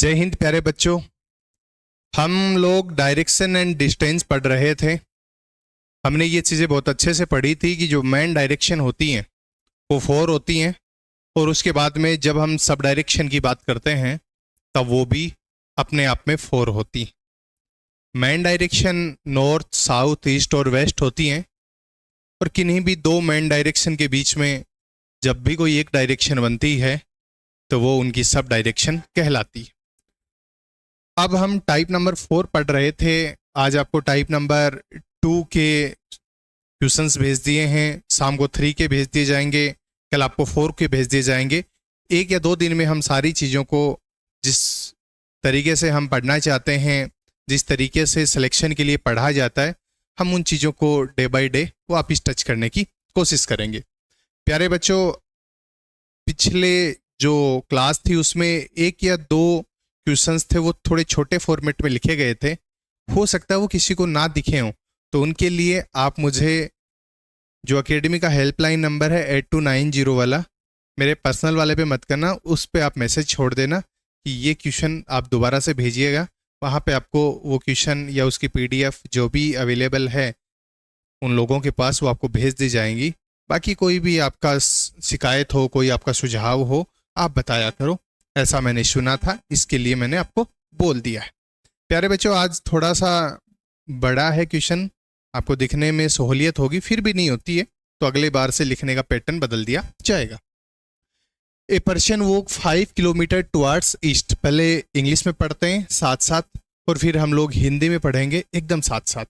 जय हिंद प्यारे बच्चों। हम लोग डायरेक्शन एंड डिस्टेंस पढ़ रहे थे। हमने ये चीज़ें बहुत अच्छे से पढ़ी थी कि जो मेन डायरेक्शन होती हैं वो 4 होती हैं, और उसके बाद में जब हम सब डायरेक्शन की बात करते हैं तब वो भी अपने आप में 4 होती हैं। Main direction north, south, east और वेस्ट होती हैं, और किन्हीं भी दो मेन डायरेक्शन के बीच में जब भी कोई एक डायरेक्शन बनती है तो वो उनकी सब डायरेक्शन कहलाती है। अब हम टाइप नंबर 4 पढ़ रहे थे। आज आपको टाइप नंबर 2 के क्वेश्चंस भेज दिए हैं, शाम को 3 के भेज दिए जाएंगे, कल आपको 4 के भेज दिए जाएंगे। 1 या 2 दिन में हम सारी चीज़ों को जिस तरीके से हम पढ़ना चाहते हैं, जिस तरीके से सिलेक्शन के लिए पढ़ा जाता है, हम उन चीज़ों को डे बाय डे वापस टच करने की कोशिश करेंगे। प्यारे बच्चों, पिछले जो क्लास थी उसमें 1 या 2 क्वेश्चंस थे, वो थोड़े छोटे फॉर्मेट में लिखे गए थे। हो सकता है वो किसी को ना दिखे हों, तो उनके लिए आप मुझे जो एकेडमी का हेल्पलाइन नंबर है 8290 वाला, मेरे पर्सनल वाले पे मत करना, उस पे आप मैसेज छोड़ देना कि ये क्वेश्चन आप दोबारा से भेजिएगा। वहाँ पे आपको वो क्वेश्चन या उसकी PDF जो भी अवेलेबल है उन लोगों के पास वो आपको भेज दी जाएंगी। बाकी कोई भी आपका शिकायत हो, कोई आपका सुझाव हो, आप बताया करो। ऐसा मैंने सुना था, इसके लिए मैंने आपको बोल दिया है। प्यारे बच्चों, आज थोड़ा सा बड़ा है क्वेश्चन, आपको दिखने में सहूलियत होगी, फिर भी नहीं होती है तो अगले बार से लिखने का पैटर्न बदल दिया जाएगा। ए person walk 5 kilometre towards east. पहले इंग्लिश में पढ़ते हैं साथ साथ, और फिर हम लोग हिंदी में पढ़ेंगे एकदम साथ साथ।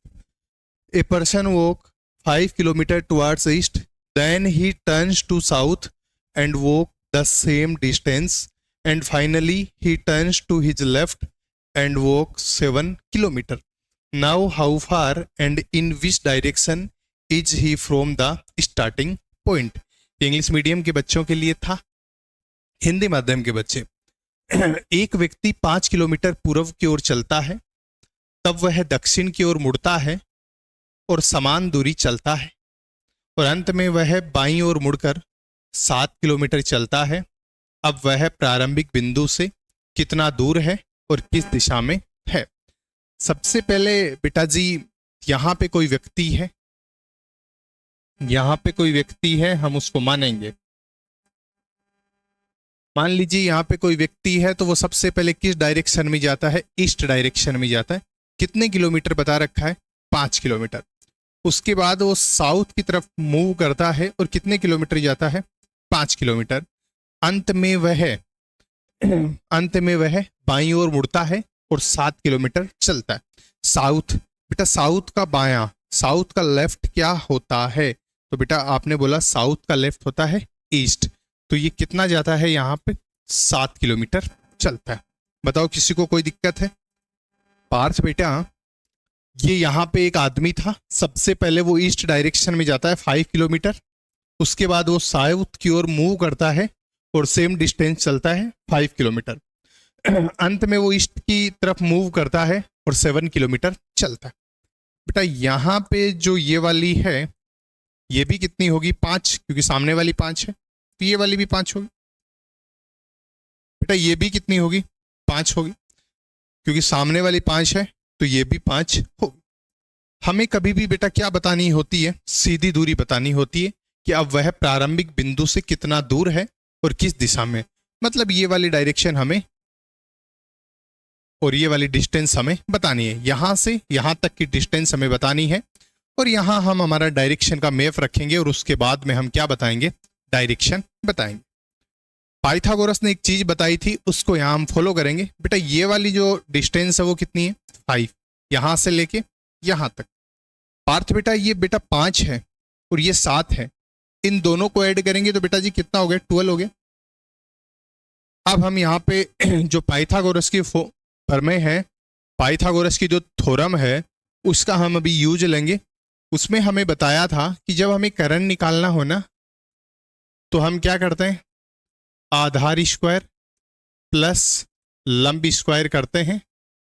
A person walk 5 kilometre towards east, then he turns to south and walk the same distance, and finally he turns to his left and walks 7 kilometer. Now how far and in which direction is he from the starting point? English medium के बच्चों के लिए था। हिंदी माध्यम के बच्चे, एक व्यक्ति 5 किलोमीटर पूर्व की ओर चलता है, तब वह दक्षिण की ओर मुड़ता है और समान दूरी चलता है, और अंत में वह बाईं ओर मुड़कर 7 किलोमीटर चलता है। अब वह प्रारंभिक बिंदु से कितना दूर है और किस दिशा में है? सबसे पहले बेटा जी, यहां पे कोई व्यक्ति है, यहां पे कोई व्यक्ति है, हम उसको मानेंगे। मान लीजिए यहां पे कोई व्यक्ति है, तो वो सबसे पहले किस डायरेक्शन में जाता है? ईस्ट डायरेक्शन में जाता है। कितने किलोमीटर बता रखा है? 5 किलोमीटर। उसके बाद वो साउथ की तरफ मूव करता है, और कितने किलोमीटर जाता है? 5 किलोमीटर। अंत में वह बाईं ओर मुड़ता है और 7 किलोमीटर चलता है। साउथ, बेटा साउथ का बायां, साउथ का लेफ्ट क्या होता है? तो बेटा आपने बोला साउथ का लेफ्ट होता है ईस्ट। तो ये कितना जाता है? यहाँ पे 7 किलोमीटर चलता है। बताओ किसी को कोई दिक्कत है? पार्थ बेटा, ये यहाँ पे एक आदमी था, सबसे पहले वो ईस्ट डायरेक्शन में जाता है 5 किलोमीटर, उसके बाद वो साउथ की ओर मूव करता है और सेम डिस्टेंस चलता है 5 किलोमीटर। अंत में वो ईस्ट की तरफ मूव करता है और 7 किलोमीटर चलता है। बेटा यहाँ पे जो ये वाली है, ये भी कितनी होगी? 5, क्योंकि सामने वाली 5 है, तो ये वाली भी 5 होगी। बेटा ये भी कितनी होगी? 5 होगी, क्योंकि सामने वाली 5 है, तो ये भी 5 होगी। हमें कभी भी बेटा क्या बतानी होती है? सीधी दूरी बतानी होती है कि अब वह प्रारंभिक बिंदु से कितना दूर है और किस दिशा में। मतलब ये वाली डायरेक्शन हमें और ये वाली डिस्टेंस हमें बतानी है। यहां से यहां तक की डिस्टेंस हमें बतानी है, और यहां हम हमारा डायरेक्शन का मैप रखेंगे, और उसके बाद में हम क्या बताएंगे? डायरेक्शन बताएंगे। पाइथागोरस ने एक चीज बताई थी, उसको यहां हम फॉलो करेंगे। बेटा ये वाली जो डिस्टेंस है वो कितनी है? 5, यहां से लेके यहां तक। पार्थ बेटा ये बेटा 5 है और ये 7 है, इन दोनों को ऐड करेंगे तो बेटा जी कितना हो गया? 12 हो गया। अब हम यहाँ पे जो पाइथागोरस की प्रमेय है, पाइथागोरस की जो थ्योरम है, उसका हम अभी यूज लेंगे। उसमें हमें बताया था कि जब हमें करण निकालना हो ना, तो हम क्या करते हैं? आधार स्क्वायर प्लस लंब स्क्वायर करते हैं,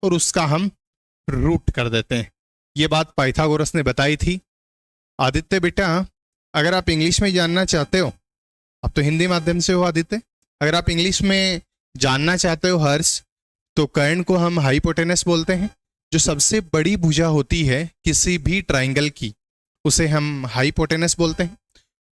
और उसका हम रूट कर देते हैं। ये बात पाइथागोरस ने बताई थी। आदित्य बेटा, अगर आप इंग्लिश में जानना चाहते हो, आप तो हिंदी माध्यम से हो आदित्य, अगर आप इंग्लिश में जानना चाहते हो हर्ष, तो कर्ण को हम हाइपोटेनस बोलते हैं। जो सबसे बड़ी भुजा होती है किसी भी ट्राइंगल की, उसे हम हाइपोटेनस बोलते हैं।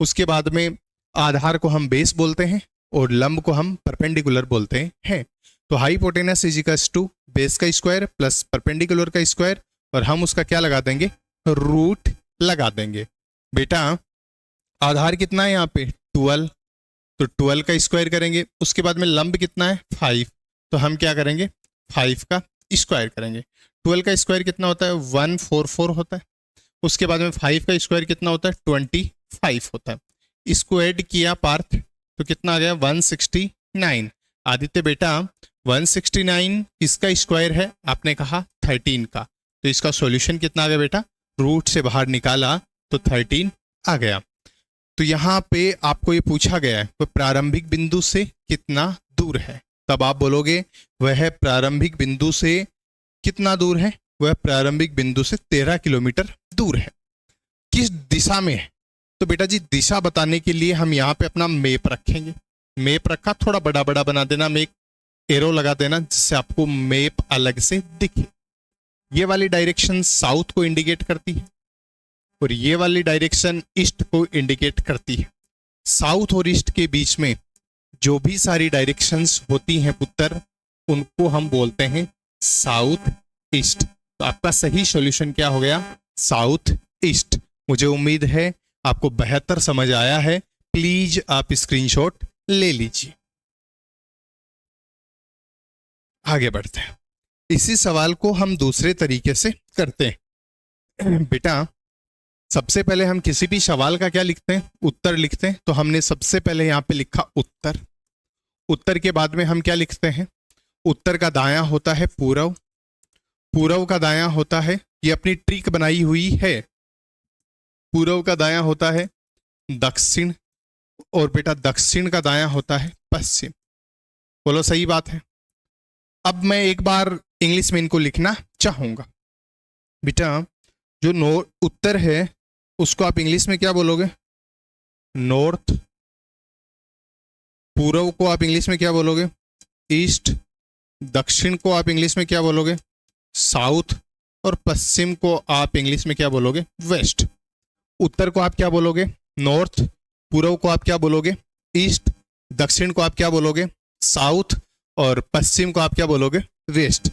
उसके बाद में आधार को हम बेस बोलते हैं और लंब को हम परपेंडिकुलर बोलते हैं। तो hypotenuse is equals to base का स्क्वायर प्लस परपेंडिकुलर का स्क्वायर, और हम उसका क्या लगा देंगे, रूट लगा देंगे। बेटा आधार कितना है यहाँ पे 12, तो 12 का स्क्वायर करेंगे। उसके बाद में लंब कितना है 5, तो हम क्या करेंगे 5 का स्क्वायर करेंगे। 12 का स्क्वायर कितना होता है 144 होता है। उसके बाद में 5 का स्क्वायर कितना होता है 25 होता है। इसको ऐड किया पार्थ तो कितना आ गया 169। आदित्य बेटा 169 किसका स्क्वायर है, आपने कहा 13 का, तो इसका सॉल्यूशन कितना आ गया बेटा, रूट से बाहर निकाला तो 13 आ गया। तो यहाँ पे आपको ये पूछा गया है वह प्रारंभिक बिंदु से कितना दूर है, तब आप बोलोगे वह प्रारंभिक बिंदु से कितना दूर है, वह प्रारंभिक बिंदु से 13 किलोमीटर दूर है। किस दिशा में है, तो बेटा जी दिशा बताने के लिए हम यहाँ पे अपना मैप रखेंगे। मैप रखा, थोड़ा बड़ा बड़ा बना देना, में एक एरो लगा देना जिससे आपको मैप अलग से दिखे। ये वाली डायरेक्शन साउथ को इंडिकेट करती है और ये वाली डायरेक्शन ईस्ट को इंडिकेट करती है। साउथ और ईस्ट के बीच में जो भी सारी डायरेक्शंस होती हैं पुत्र, उनको हम बोलते हैं साउथ ईस्ट। तो आपका सही सॉल्यूशन क्या हो गया, साउथ ईस्ट। मुझे उम्मीद है आपको बेहतर समझ आया है। प्लीज आप स्क्रीनशॉट ले लीजिए। आगे बढ़ते हैं। इसी सवाल को हम दूसरे तरीके से करते हैं। बेटा सबसे पहले हम किसी भी सवाल का क्या लिखते हैं, उत्तर लिखते हैं। तो हमने सबसे पहले यहां पे लिखा उत्तर। उत्तर के बाद में हम क्या लिखते हैं, उत्तर का दायां होता है पूर्व, पूर्व का दायां होता है, ये अपनी ट्रिक बनाई हुई है, पूर्व का दायां होता है दक्षिण, और बेटा दक्षिण का दायां होता है पश्चिम। बोलो सही बात है। अब मैं एक बार इंग्लिश में इनको लिखना चाहूंगा। बेटा जो उत्तर है उसको आप इंग्लिश में क्या बोलोगे, नॉर्थ। पूर्व को आप इंग्लिश में क्या बोलोगे, ईस्ट। दक्षिण को आप इंग्लिश में क्या बोलोगे, साउथ। और पश्चिम को आप इंग्लिश में क्या बोलोगे, वेस्ट। उत्तर को आप क्या बोलोगे, नॉर्थ। पूर्व को आप क्या बोलोगे, ईस्ट। दक्षिण को आप क्या बोलोगे, साउथ। और पश्चिम को आप क्या बोलोगे, वेस्ट।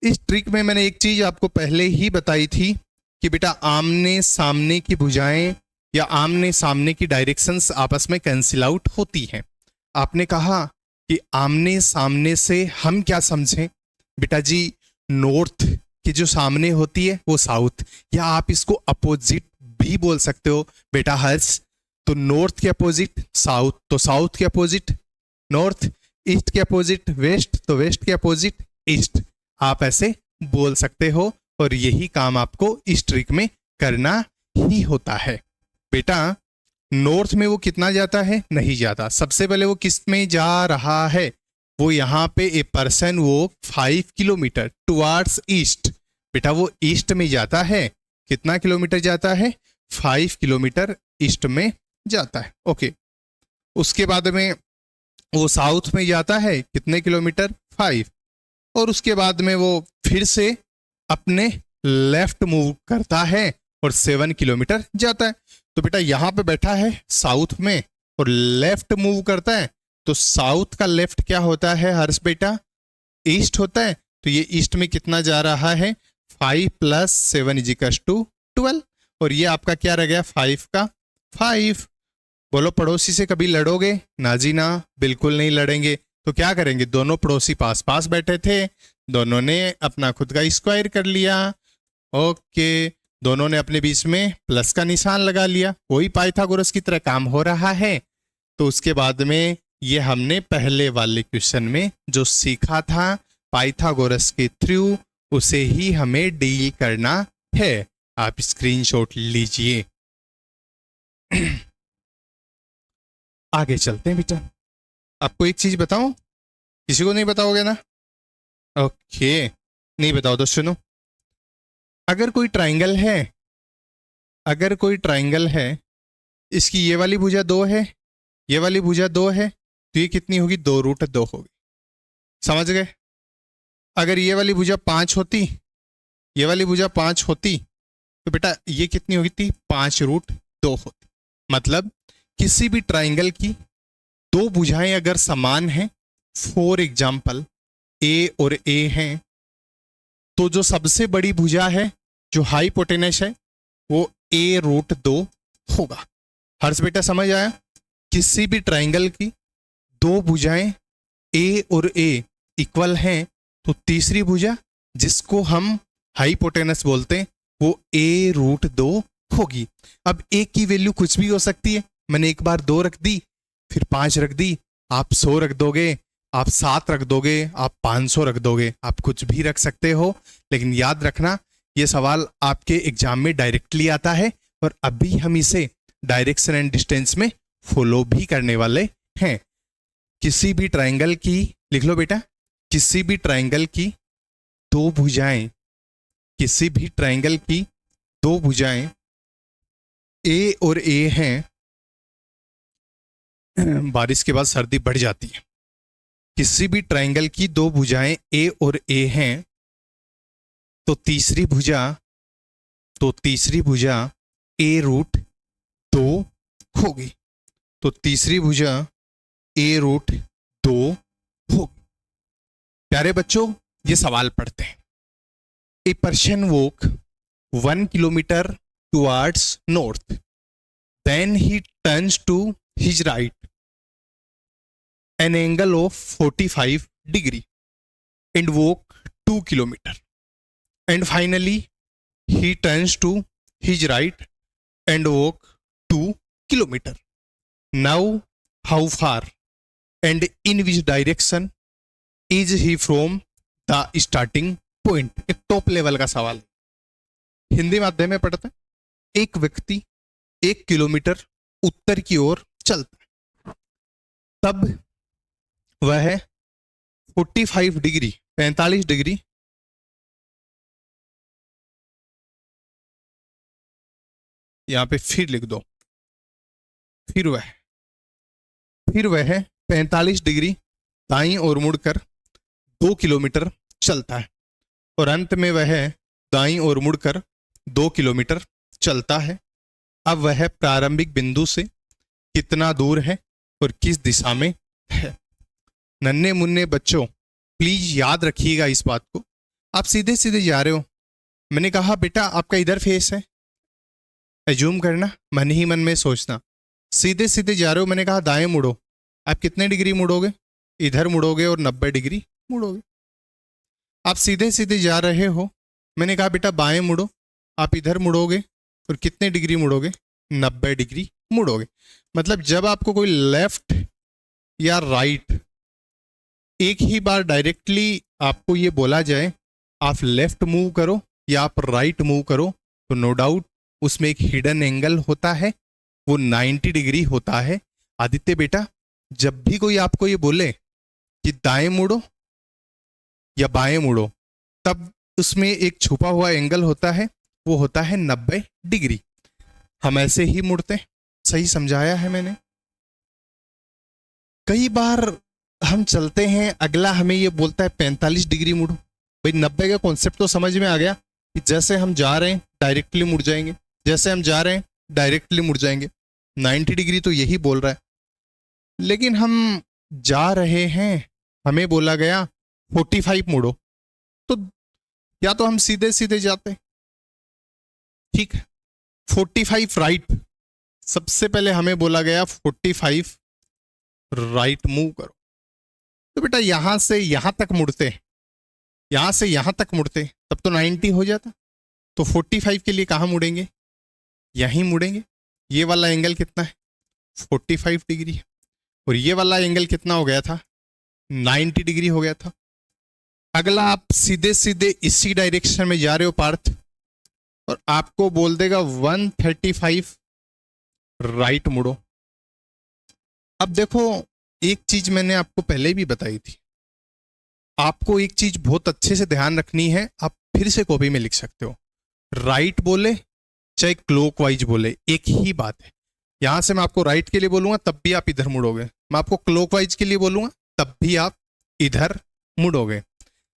इस ट्रिक में मैंने एक चीज आपको पहले ही बताई थी कि बेटा आमने सामने की भुजाएं या आमने सामने की डायरेक्शंस आपस में कैंसिल आउट होती हैं। आपने कहा कि आमने सामने से हम क्या समझें, बेटा जी नॉर्थ की जो सामने होती है वो साउथ, या आप इसको अपोजिट भी बोल सकते हो बेटा हर्ष। तो नॉर्थ के अपोजिट साउथ, तो साउथ के अपोजिट नॉर्थ। ईस्ट के अपोजिट वेस्ट, तो वेस्ट के अपोजिट ईस्ट। आप ऐसे बोल सकते हो और यही काम आपको इस ट्रिक में करना ही होता है। बेटा नॉर्थ में वो कितना जाता है, नहीं जाता। सबसे पहले वो किस में जा रहा है, वो यहाँ पे ए पर्सन वो 5 किलोमीटर टुवार्ड्स ईस्ट। बेटा वो ईस्ट में जाता है, कितना किलोमीटर जाता है, 5 किलोमीटर ईस्ट में जाता है। ओके, उसके बाद में वो साउथ में जाता है, कितने किलोमीटर, 5। और उसके बाद में वो फिर से अपने लेफ्ट मूव करता है और 7 किलोमीटर जाता है। तो बेटा यहां पे बैठा है साउथ में और लेफ्ट मूव करता है, तो साउथ का लेफ्ट क्या होता है हर्ष बेटा, ईस्ट होता है। तो ये ईस्ट में कितना जा रहा है, 5 + 7 = 12। और ये आपका क्या रह गया, 5 का 5। बोलो पड़ोसी से कभी लड़ोगे, ना जी ना, बिल्कुल नहीं लड़ेंगे। तो क्या करेंगे, दोनों पड़ोसी पास पास बैठे थे, दोनों ने अपना खुद का स्क्वायर कर लिया। ओके, दोनों ने अपने बीच में प्लस का निशान लगा लिया, वही पाइथागोरस की तरह काम हो रहा है। तो उसके बाद में ये हमने पहले वाले क्वेश्चन में जो सीखा था पाइथागोरस के थ्रू, उसे ही हमें डील करना है। आप स्क्रीनशॉट लीजिए। आगे चलते हैं बेटा। आपको एक चीज बताऊं, किसी को नहीं बताओगे ना, ओके नहीं बताओ तो सुनो। अगर कोई ट्राइंगल है, अगर कोई ट्राइंगल है, इसकी ये वाली भुजा 2 है, ये वाली भुजा 2 है, तो ये कितनी होगी, 2√2 होगी। समझ गए। अगर ये वाली भुजा 5 होती, ये वाली भुजा 5 होती, तो बेटा ये कितनी होगी थी? 5√2 होती। मतलब किसी भी ट्राइंगल की दो भुजाएं अगर समान हैं, फॉर एग्जाम्पल ए और ए हैं, तो जो सबसे बड़ी भुजा है, जो हाइपोटेनस है, वो a√2 होगा। हर्ष बेटा समझ आया? किसी भी ट्राइंगल की दो भुजाएं ए और ए इक्वल हैं, तो तीसरी भुजा जिसको हम हाइपोटेनस बोलते हैं वो a√2 होगी। अब ए की वैल्यू कुछ भी हो सकती है। मैंने एक बार 2 रख दी, फिर 5 रख दी, आप 100 रख दोगे, आप 7 रख दोगे, आप 500 रख दोगे, आप कुछ भी रख सकते हो। लेकिन याद रखना ये सवाल आपके एग्जाम में डायरेक्टली आता है और अभी हम इसे डायरेक्शन एंड डिस्टेंस में फॉलो भी करने वाले हैं। किसी भी ट्राइंगल की, लिख लो बेटा, किसी भी ट्राइंगल की दो भुजाएं, किसी भी ट्राइंगल की दो भुजाएं ए और ए हैं, बारिश के बाद सर्दी बढ़ जाती है। किसी भी ट्राइंगल की दो भुजाएं ए और ए हैं, तो तीसरी भुजा a√2 होगी। तो तीसरी भुजा a√2 होगी। प्यारे बच्चों, ये सवाल पढ़ते हैं। A person walk 1 kilometre towards north, then he turns to his right an angle of 45 degree and walk 2 kilometer, and finally he turns to his right and walk 2 kilometer. Now how far and in which direction is he from the starting point? एक top level का सवाल, हिंदी माध्यम में पढ़ते हैं। एक व्यक्ति 1 kilometre उत्तर की ओर चलता है, तब वह 45 डिग्री 45 डिग्री यहां पे फिर लिख दो, फिर वह 45 डिग्री दाईं ओर मुड़कर 2 किलोमीटर चलता है और अंत में वह दाईं ओर मुड़कर 2 किलोमीटर चलता है। अब वह प्रारंभिक बिंदु से कितना दूर है और किस दिशा में है? नन्हे मुन्ने बच्चों, प्लीज याद रखिएगा इस बात को। आप सीधे सीधे जा रहे हो, मैंने कहा बेटा आपका इधर फेस है, एज्यूम करना, मन ही मन में सोचना। सीधे सीधे जा रहे हो, मैंने कहा दाएं मुड़ो, आप कितने डिग्री मुड़ोगे? इधर मुड़ोगे और 90 डिग्री मुड़ोगे। आप सीधे सीधे जा रहे हो, मैंने कहा बेटा बाएं मुड़ो, आप इधर मुड़ोगे और कितने डिग्री मुड़ोगे? 90 डिग्री मुड़ोगे। मतलब जब आपको कोई लेफ्ट या राइट एक ही बार डायरेक्टली आपको ये बोला जाए आप लेफ्ट मूव करो या आप राइट मूव करो, तो नो डाउट उसमें एक हिडन एंगल होता है, वो 90 डिग्री होता है। आदित्य बेटा, जब भी कोई आपको ये बोले कि दाएं मुड़ो या बाएं मुड़ो, तब उसमें एक छुपा हुआ एंगल होता है, वो होता है 90 डिग्री। हम ऐसे ही मुड़ते हैं, सही समझाया है मैंने। कई बार हम चलते हैं, अगला हमें ये बोलता है 45 डिग्री मुड़ो। भाई 90 का कॉन्सेप्ट तो समझ में आ गया कि जैसे हम जा रहे हैं डायरेक्टली मुड़ जाएंगे, जैसे हम जा रहे हैं डायरेक्टली मुड़ जाएंगे। 90 डिग्री तो यही बोल रहा है, लेकिन हम जा रहे हैं, हमें बोला गया 45 मुड़ो, तो या तो हम सीधे सीधे जाते हैं, ठीक है, 45 राइट, सबसे पहले हमें बोला गया 45 राइट मूव करो, तो बेटा यहां से यहां तक मुड़ते, यहां से यहां तक मुड़ते, तब तो 90 हो जाता। तो 45 के लिए कहां मुड़ेंगे? यहीं मुड़ेंगे। ये वाला एंगल कितना है? 45 डिग्री है, और ये वाला एंगल कितना हो गया था? 90 डिग्री हो गया था। अगला आप सीधे सीधे इसी डायरेक्शन में जा रहे हो पार्थ, और आपको बोल देगा 135 राइट मुड़ो। अब देखो, एक चीज मैंने आपको पहले भी बताई थी, आपको एक चीज बहुत अच्छे से ध्यान रखनी है, आप फिर से कॉपी में लिख सकते हो। राइट बोले चाहे क्लॉकवाइज बोले, एक ही बात है। यहां से मैं आपको राइट के लिए बोलूंगा तब भी आप इधर मुड़ोगे, मैं आपको क्लॉकवाइज के लिए बोलूंगा तब भी आप इधर मुड़ोगे।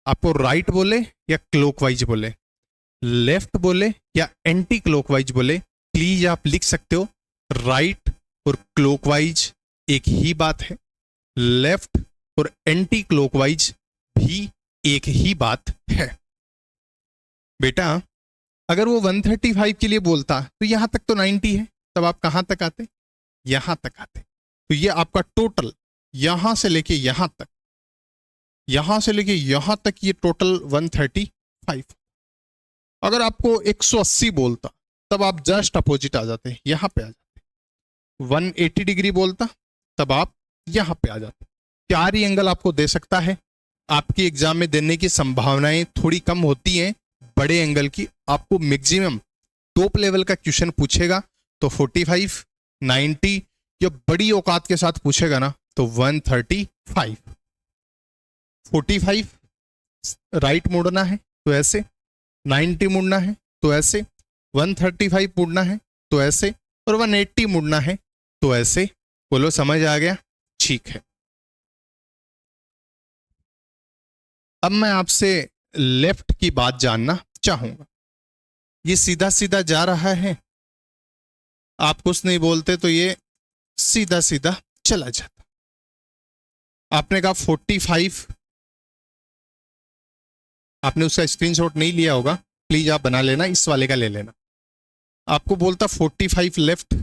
आपको राइट बोले या क्लॉकवाइज बोले, लेफ्ट बोले या एंटी क्लॉकवाइज बोले, प्लीज आप लिख सकते हो राइट और क्लॉकवाइज एक ही बात है, लेफ्ट और एंटी क्लॉकवाइज भी एक ही बात है। बेटा अगर वो 135 के लिए बोलता तो यहां तक तो 90 है, तब आप कहां तक आते? यहां तक आते। तो ये आपका टोटल यहां से लेके यहां तक, यहां से लेके यहां तक ये टोटल 135। अगर आपको 180 बोलता तब आप जस्ट अपोजिट आ जाते, यहां पे आ जाते। 180 डिग्री बोलता तब आप यहां पे आ जाते। 4 ही एंगल आपको दे सकता है। आपके एग्जाम में देने की संभावनाएं थोड़ी कम होती हैं बड़े एंगल की। आपको मैक्सिमम टॉप लेवल का क्वेश्चन पूछेगा तो 45, 90 या बड़ी औकात के साथ पूछेगा ना तो 135। 45 राइट मुड़ना है तो ऐसे, 90 मुड़ना है तो ऐसे, 135 मुड़ना है तो ऐसे, और 180 मुड़ना है तो ऐसे। बोलो समझ आ गया? ठीक है। अब मैं आपसे लेफ्ट की बात जानना चाहूंगा। ये सीधा सीधा जा रहा है, आप कुछ नहीं बोलते तो ये सीधा सीधा चला जाता। आपने कहा 45, आपने उसका स्क्रीनशॉट नहीं लिया होगा, प्लीज आप बना लेना, इस वाले का ले लेना। आपको बोलता 45 लेफ्ट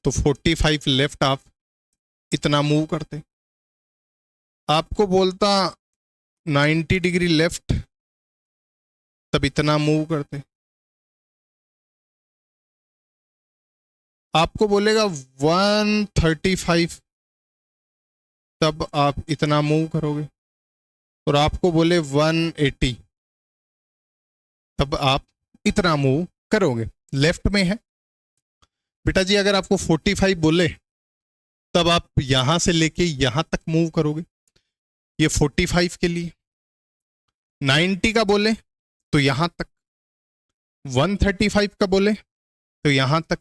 तो 45 लेफ्ट आप इतना मूव करते। आपको बोलता 90 डिग्री लेफ्ट तब इतना मूव करते। आपको बोलेगा 135 तब आप इतना मूव करोगे, और आपको बोले 180 तब आप इतना मूव करोगे। लेफ्ट में है बेटा जी। अगर आपको 45 बोले तब आप यहां से लेके यहां तक मूव करोगे, ये 45 के लिए। 90 का बोले तो यहां तक, 135 का बोले तो यहां तक,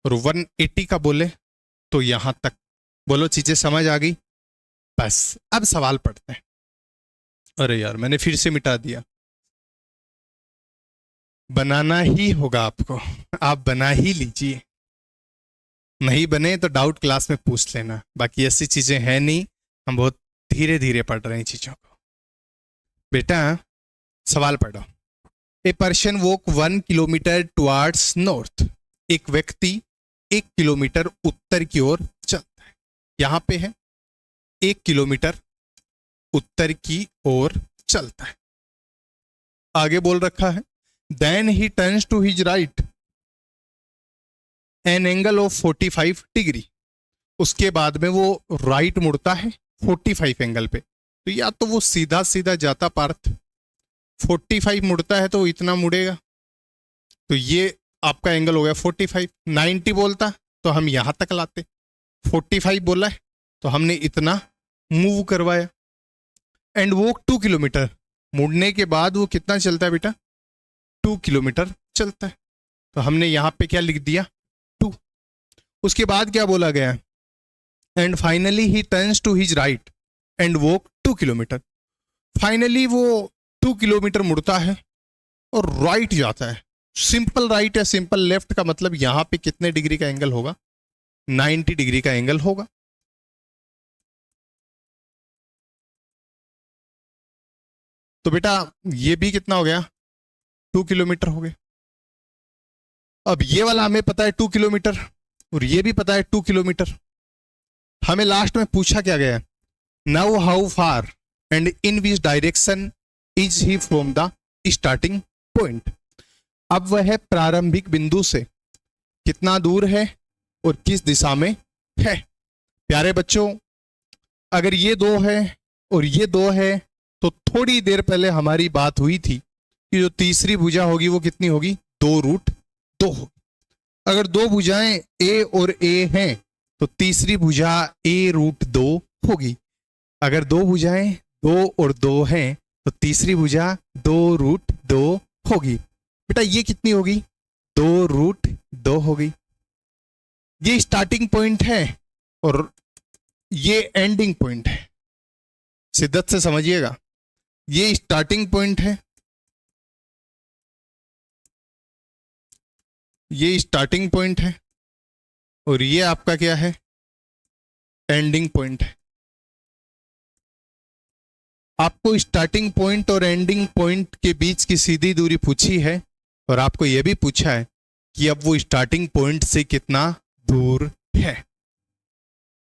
और 180 का बोले तो यहां तक। बोलो चीजें समझ आ गई? बस अब सवाल पढ़ते हैं। अरे यार मैंने फिर से मिटा दिया। बनाना ही होगा आपको, आप बना ही लीजिए। नहीं बने तो डाउट क्लास में पूछ लेना, बाकी ऐसी चीजें हैं नहीं, हम बहुत धीरे धीरे पढ़ रहे हैं चीजों को। बेटा सवाल पढ़ो। ए person walk 1 kilometre towards north. एक व्यक्ति 1 किलोमीटर उत्तर की ओर चलता है। यहां पे है 1 किलोमीटर उत्तर की ओर चलता है। आगे बोल रखा है then he turns to his right an angle of 45 degree. उसके बाद में वो राइट मुड़ता है 45 एंगल पे। तो या तो वो सीधा सीधा जाता पार्थ, 45 मुड़ता है तो इतना मुड़ेगा, तो ये आपका एंगल हो गया 45। 90 बोलता तो हम यहां तक लाते, 45 बोला है तो हमने इतना मूव करवाया। And walk 2 kilometre. मुड़ने के बाद वो कितना चलता है बेटा? 2 किलोमीटर चलता है। तो हमने यहां पे क्या लिख दिया? 2। उसके बाद क्या बोला गया? And finally he turns to his right and walk 2 kilometre. Finally वो 2 किलोमीटर मुड़ता है और राइट जाता है। सिंपल राइट या सिंपल लेफ्ट का मतलब यहां पे कितने डिग्री का एंगल होगा? 90 डिग्री का एंगल होगा। तो बेटा ये भी कितना हो गया? 2 किलोमीटर हो गया। अब ये वाला हमें पता है 2 किलोमीटर, और ये भी पता है 2 किलोमीटर। हमें लास्ट में पूछा क्या गया? Now how far and in which direction is he from the starting point. अब वह प्रारंभिक बिंदु से कितना दूर है और किस दिशा में है। प्यारे बच्चों अगर ये 2 है और ये 2 है तो थोड़ी देर पहले हमारी बात हुई थी कि जो तीसरी भुजा होगी वो कितनी होगी? 2√2 होगी। अगर 2 भुजाएं ए और ए हैं तो तीसरी भुजा a√2 होगी। अगर 2 भुजाएं 2 और 2 हैं तो तीसरी भुजा 2√2 होगी। बेटा ये कितनी होगी? 2√2 होगी। ये स्टार्टिंग पॉइंट है और ये एंडिंग पॉइंट है। शिद्दत से समझिएगा। ये स्टार्टिंग पॉइंट है, ये स्टार्टिंग पॉइंट है, और ये आपका क्या है, एंडिंग पॉइंट है। आपको स्टार्टिंग पॉइंट और एंडिंग पॉइंट के बीच की सीधी दूरी पूछी है, और आपको यह भी पूछा है कि अब वो स्टार्टिंग पॉइंट से कितना दूर है।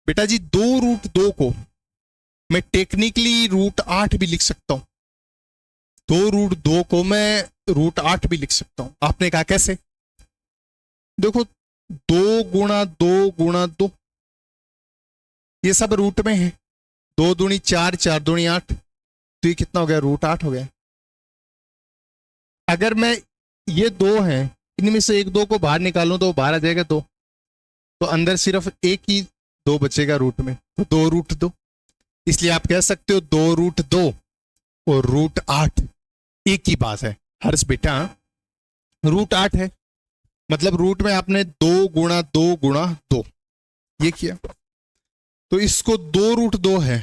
बेटा जी 2√2 को मैं टेक्निकली √8 भी लिख सकता हूं, 2√2 को मैं √8 भी लिख सकता हूं। आपने कहा कैसे? देखो 2 गुणा 2 गुणा 2, ये सब रूट में है, 2 दूनी 4, 4 दूनी 8, तो ये कितना हो गया, √8 हो गया। अगर मैं ये 2 हैं, इनमें से 1 2 को बाहर निकालूं तो बाहर आ जाएगा 2, तो अंदर सिर्फ एक ही 2 बचेगा रूट में, तो 2√2। इसलिए आप कह सकते हो 2√2 और √8 एक ही बात है। हर्ष बेटा √8 है, मतलब रूट में आपने 2 गुणा 2 गुणा 2 ये किया, तो इसको 2√2 है,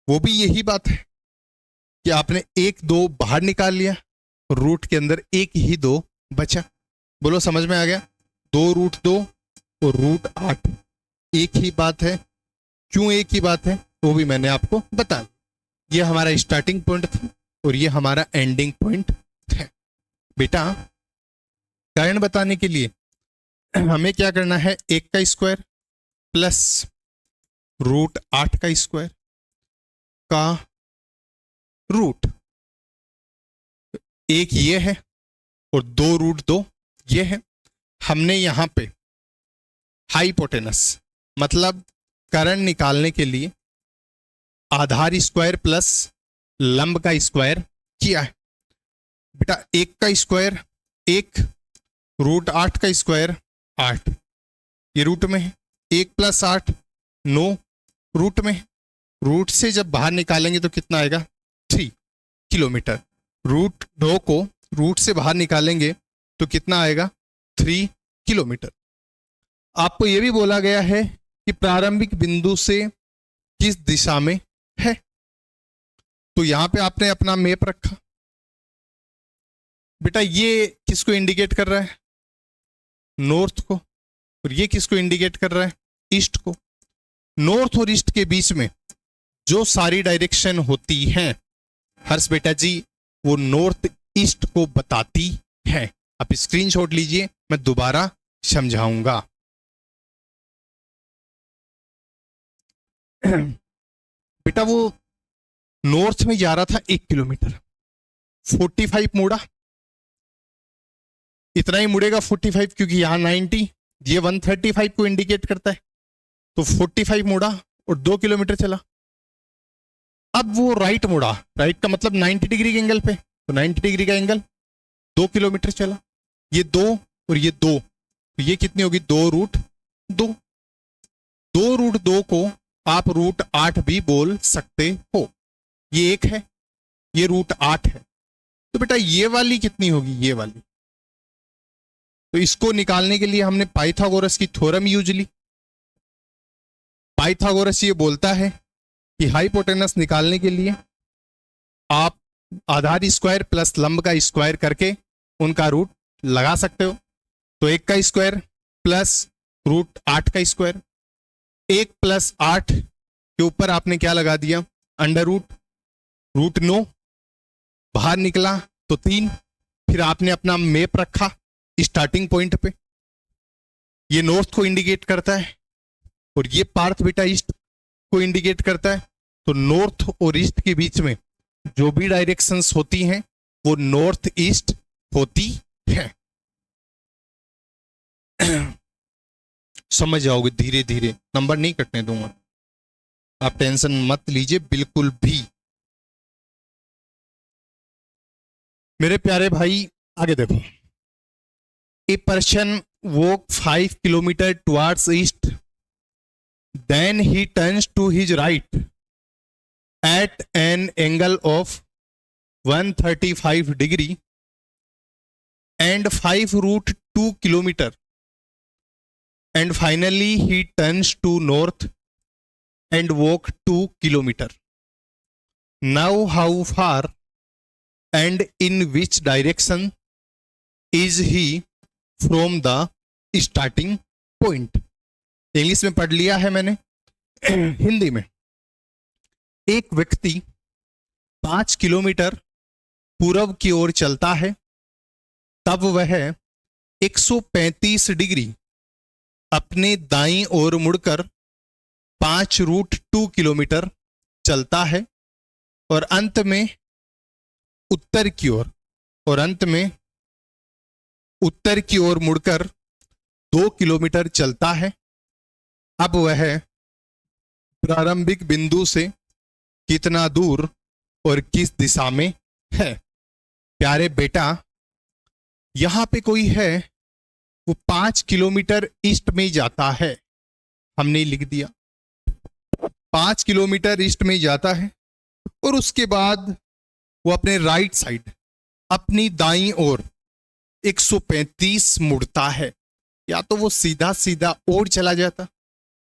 वो भी यही बात है कि आपने 1 2 बाहर निकाल लिया, रूट के अंदर एक ही 2 बचा। बोलो समझ में आ गया? 2√2 और √8 एक ही बात है। क्यों एक ही बात है वो भी मैंने आपको बता दिया। ये हमारा स्टार्टिंग पॉइंट था और ये हमारा एंडिंग पॉइंट है। बेटा कारण बताने के लिए हमें क्या करना है, 1 का स्क्वायर प्लस √8 का स्क्वायर का रूट, एक ये है और 2√2 ये है। हमने यहां पे हाइपोटेनस मतलब कर्ण निकालने के लिए आधार स्क्वायर प्लस लंब का स्क्वायर किया है। बेटा 1 का स्क्वायर 1, √8 का स्क्वायर 8, ये रूट में है, 1 + 8 9 रूट में है। रूट से जब बाहर निकालेंगे तो कितना आएगा, 3 किलोमीटर। √2 को रूट से बाहर निकालेंगे तो कितना आएगा, 3 किलोमीटर। आपको यह भी बोला गया है कि प्रारंभिक बिंदु से किस दिशा में है, तो यहां पे आपने अपना मैप रखा। बेटा ये किसको इंडिकेट कर रहा है, नॉर्थ को, और ये किसको इंडिकेट कर रहा है, ईस्ट को। नॉर्थ और ईस्ट के बीच में जो सारी डायरेक्शन होती हैं हर्ष बेटा जी, वो नॉर्थ ईस्ट को बताती है। आप स्क्रीनशॉट लीजिए, मैं दोबारा समझाऊंगा। बेटा वो नॉर्थ में जा रहा था 1 किलोमीटर, 45 मुड़ा, इतना ही मुड़ेगा 45, क्योंकि यहां 90, ये 135 को इंडिकेट करता है, तो 45 मुड़ा और 2 किलोमीटर चला। अब वो राइट मुड़ा, राइट का मतलब 90 डिग्री के एंगल पे, तो 90 डिग्री का एंगल, 2 किलोमीटर चला। ये 2 और ये 2, तो ये कितनी होगी, 2√2। 2√2 को आप √8 भी बोल सकते हो। ये 1 है, ये √8 है, तो बेटा ये वाली कितनी होगी, ये वाली। तो इसको निकालने के लिए हमने पाइथागोरस की थ्योरम यूज ली। पाइथागोरस ये बोलता है कि हाइपोटेनस निकालने के लिए आप आधार स्क्वायर प्लस लंब का स्क्वायर करके उनका रूट लगा सकते हो। तो 1 का स्क्वायर प्लस √8 का स्क्वायर, 1 + 8 के ऊपर आपने क्या लगा दिया, √9, बाहर निकला तो 3, फिर आपने अपना मैप रखा स्टार्टिंग पॉइंट पे, ये नॉर्थ को इंडिकेट करता है और ये पार्थ बेटा ईस्ट को इंडिकेट करता है। तो नॉर्थ और ईस्ट के बीच में जो भी डायरेक्शंस होती हैं वो नॉर्थ ईस्ट होती है। समझ जाओगे धीरे धीरे, नंबर नहीं कटने दूंगा, आप टेंशन मत लीजिए बिल्कुल भी। मेरे प्यारे भाई आगे देखो, a person walk 5 kilometre towards east, then he turns to his right at an angle of 135 degree and 5√2 kilometer, and finally he turns to north and walk 2 kilometer. Now how far and in which direction is he from the starting point. English में पढ़ लिया है मैंने, हिंदी में। एक व्यक्ति 5 kilometre पूर्व की ओर चलता है, तब वह 135 डिग्री अपने दाईं ओर मुड़कर 5√2 किलोमीटर चलता है और अंत में उत्तर की ओर मुड़कर 2 किलोमीटर चलता है। अब वह प्रारंभिक बिंदु से कितना दूर और किस दिशा में है। प्यारे बेटा, यहां पे कोई है, वो 5 किलोमीटर ईस्ट में जाता है, हमने लिख दिया 5 किलोमीटर ईस्ट में जाता है, और उसके बाद वो अपने राइट साइड, अपनी दाईं ओर 135 मुड़ता है। या तो वो सीधा सीधा और चला जाता,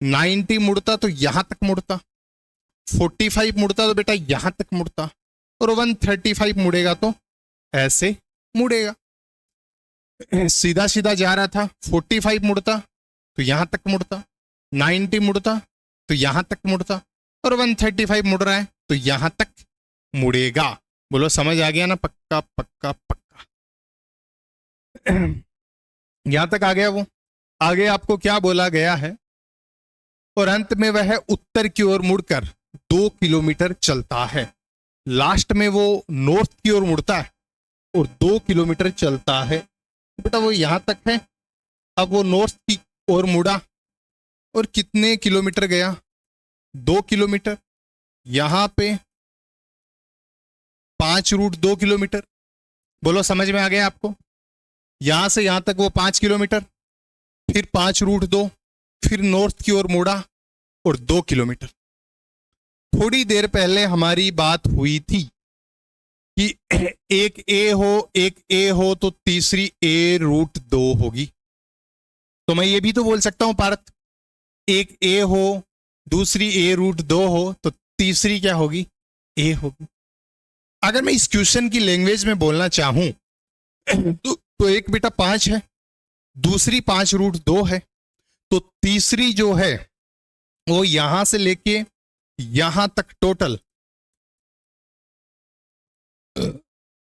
90 मुड़ता तो यहां तक मुड़ता, 45 मुड़ता तो बेटा यहां तक मुड़ता, और 135 मुड़ेगा तो ऐसे मुड़ेगा। सीधा सीधा जा रहा था, 45 मुड़ता तो यहां तक मुड़ता, 90 मुड़ता तो यहां तक मुड़ता, और 135 मुड़ रहा है तो यहां तक मुड़ेगा। बोलो समझ आ गया ना? पक्का पक्का पक्का। यहां तक आ गया वो। आगे आपको क्या बोला गया है? और अंत में वह उत्तर की ओर मुड़कर 2 किलोमीटर चलता है। लास्ट में वो नॉर्थ की ओर मुड़ता है और 2 किलोमीटर चलता है। बेटा वो यहां तक है, अब वो नॉर्थ की ओर मुड़ा और कितने किलोमीटर गया? 2 किलोमीटर। यहां पे 5√2 किलोमीटर। बोलो समझ में आ गया आपको? यहां से यहां तक वो 5 किलोमीटर, फिर 5√2, फिर नॉर्थ की ओर मुड़ा और 2 किलोमीटर। थोड़ी देर पहले हमारी बात हुई थी कि एक ए हो तो तीसरी A√2 होगी। तो मैं ये भी तो बोल सकता हूं पार्थ, एक ए हो दूसरी A√2 हो तो तीसरी क्या होगी? ए होगी। अगर मैं इस क्वेश्चन की लैंग्वेज में बोलना चाहूं तो एक बेटा 5 है, दूसरी 5√2 है, तो तीसरी जो है वो यहां से लेके यहां तक टोटल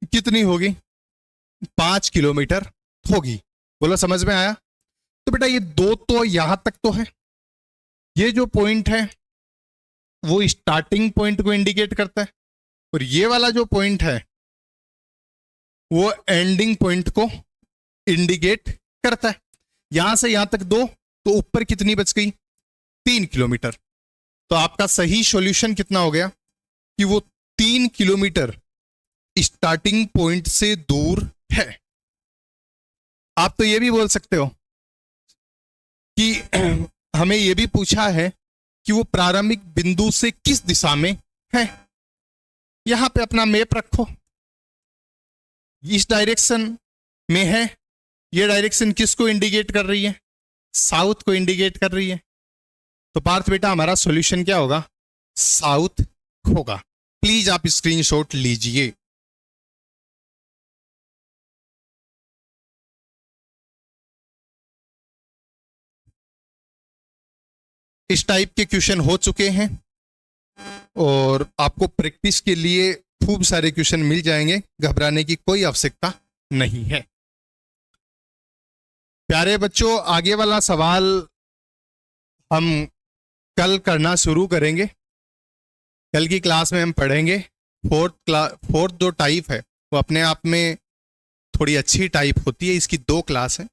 कितनी होगी? 5 किलोमीटर होगी। बोलो समझ में आया? तो बेटा ये 2 तो यहां तक तो है, ये जो पॉइंट है वो स्टार्टिंग पॉइंट को इंडिकेट करता है, और ये वाला जो पॉइंट है वो एंडिंग पॉइंट को इंडिकेट करता है। यहां से यहां तक 2, तो ऊपर कितनी बच गई? 3 किलोमीटर। तो आपका सही सॉल्यूशन कितना हो गया? कि वो 3 किलोमीटर स्टार्टिंग पॉइंट से दूर है। आप तो ये भी बोल सकते हो कि हमें यह भी पूछा है कि वो प्रारंभिक बिंदु से किस दिशा में है। यहां पे अपना मैप रखो, इस डायरेक्शन में है। ये डायरेक्शन किसको इंडिकेट कर रही है? साउथ को इंडिकेट कर रही है। तो पार्थ बेटा हमारा सॉल्यूशन क्या होगा? साउथ होगा। प्लीज आप स्क्रीनशॉट लीजिए। इस टाइप के क्वेश्चन हो चुके हैं और आपको प्रैक्टिस के लिए खूब सारे क्वेश्चन मिल जाएंगे, घबराने की कोई आवश्यकता नहीं है। प्यारे बच्चों, आगे वाला सवाल हम कल करना शुरू करेंगे। कल की क्लास में हम पढ़ेंगे फोर्थ जो टाइप है वो अपने आप में थोड़ी अच्छी टाइप होती है। इसकी 2 क्लास है।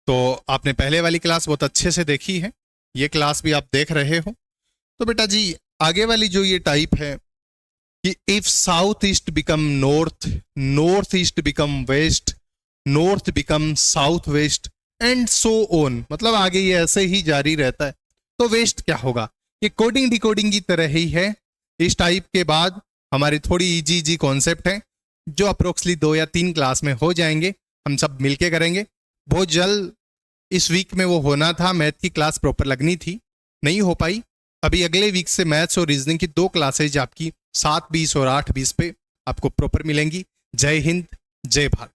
तो आपने पहले वाली क्लास बहुत अच्छे से देखी है, ये क्लास भी आप देख रहे हो। तो बेटा जी आगे वाली जो ये टाइप है कि if south east become north, north east become west, north become south west and so on, मतलब आगे ये ऐसे ही जारी रहता है। तो वेस्ट क्या होगा? ये कोडिंग डिकोडिंग की तरह ही है। इस टाइप के बाद हमारी थोड़ी इजी कॉन्सेप्ट है जो अप्रोक्सली 2 या 3 क्लास में हो जाएंगे। हम सब मिलके करेंगे। बहुत जल्द इस वीक में वो होना था, मैथ की क्लास प्रॉपर लगनी थी, नहीं हो पाई। अभी अगले वीक से मैथ्स और रीजनिंग की 2 क्लासेज आपकी 7:20 और 8:20 पे आपको प्रॉपर मिलेंगी। जय हिंद, जय भारत।